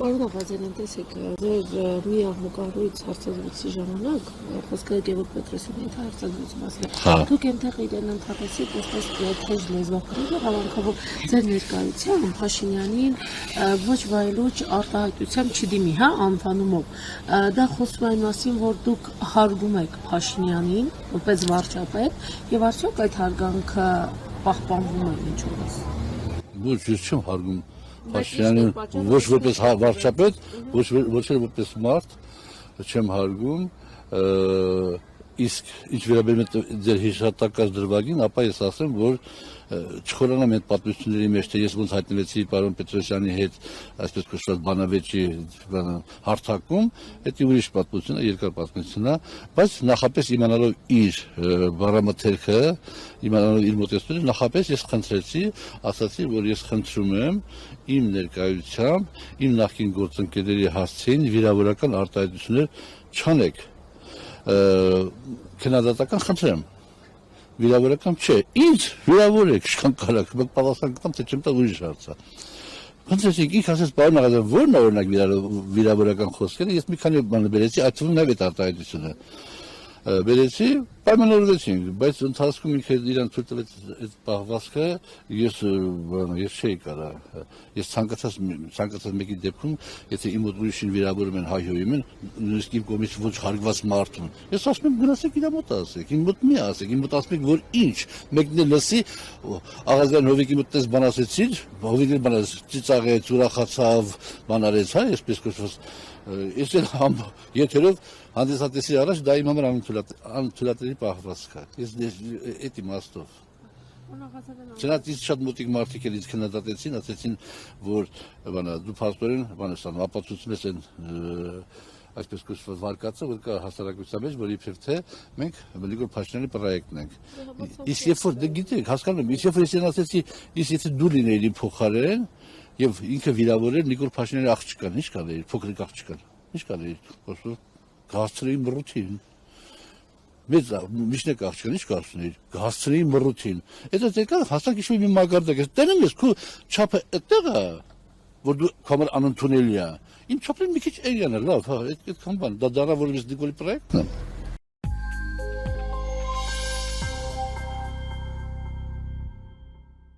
Պարոն Աղազարյան, տեսեք, ձեր մի աղմուկահարույց հարցազրույցի ժամանակ խոսքը Գևորգ Պետրոսյանի հետ հարցազրույցի մասին դուք այնտեղ իրեն ընդհատեցիք որպես թեժ լեզվախորհուրդ եւ հավանքավոր ձեր ներկայությամբ Փաշինյանին ոչ վայելուչ արտահայտությամբ չդիմի, անվանումով։ Դա խոսում է այն մասին, որ դուք հարգում եք Փաշինյանին որպես վարչապետ եւ արդյոք այդ հարգանքը պահպանվում է ինչպես։ Ոչ, ես չեմ հարգում Փաշինյանին ոչ որպես վարչապետ, ոչ էլ որպես մարդ չեմ հարգում, իսկ ինչ վերաբերում է ձեր հիշատակած դրվագին, ապա ես ասեմ, որ չխորանամ այդ պատմությունների մեջ, թե ես ոնց հայտնվեցի պարոն Պետրոսյանի հետ, այսպես կոչված բանավեճի հարթակում, դա ուրիշ պատմություն է, երկար պատմություն է, բայց նախապես իմանալով իր բառամթերքը, իմանալով իր մոտեցումը, նախապես ես խնդրեցի, ասացի, որ ես խնդրում եմ իմ ներկայությամբ, իմ նախկին գործընկերների հասցեին վիրավորական արտահայտություններ չանեք, քննադատական խնդրեմ, վիրավորական չէ, ինձ վիրավորեք, շքան կարակ, մենք պատասխան կտամ, թե չեմ տա ուրիշ հարցը։ Խնդրեցիք, ինք ասեց պարոն Աղազարյան, ո՞րն է օրինակ վիրավորական խոսքերը, ես մի քանի բան բերեցի, այդ թվում նաև այդ արտահայտությունը բերեցի, պայմանավորվեցինք, բայց ընթացքում ինքը իրան ցույց տվեց այդ պահվածքը, ես չէի կարա, ես ցանկացած մեկի դեպքում, եթե իմ մոտ ուրիշին վիրավորում են, հայհոյում են, նույնիսկ իմ կողմից ոչ հարգված մարդուն, ես ասում եմ գնացեք իր մոտ ասեք, իմ մոտ մի ասեք, իմ մոտ ասում եք, որ ինչ, մեկն էլ լսի, Աղազարյան Հովիկի մոտ տես բան ասեցիր, Հովիկը բան ծիծաղեց, ուրախացավ, բան արեց, այսպես կոչված ես էլ եթերով հանդիսատեսի առաջ դա իմ համար անթույլատրելի պահվածք է, ես այդ իմաստով։ Չնայած ինձ շատ մոտիկ մարդիկ էլ ինձ քննադատեցին, ասեցին, որ դու փաստորեն ապացուցում ես այն այսպես կոչված վարկածը, որ կա հասարակության մեջ, որ իբրև թե մենք Նիկոլ Փաշինյանի պրոյեկտն ենք։ Իսկ երբ որ գիտեք, հասկանում եմ, իսկ երբ որ ես ասեցի, իսկ եթե դու լինեիր իմ փոխարեն եւ ինքը վիրավորեր Նիկոլ Փաշինյանի աղջկան, ինչ կանեիր, փոքրիկ աղջկան, ինչ կանեիր, խոսում գահացրեի մռութին։ Մեծ միշնեք աղջկան, ինչ կասնեիր, գահացրեի մռութին։ Դա դեկա հասանք ինչ-որ մի մագարտակ, տենում ես քո չափը այդտեղ է, որ դու համար անընդունելի է։ Իմ չափին մի քիչ էրիան է, լավ, այդքան բան, դա դառա որպես Նիկոլի պրոյեկտն է։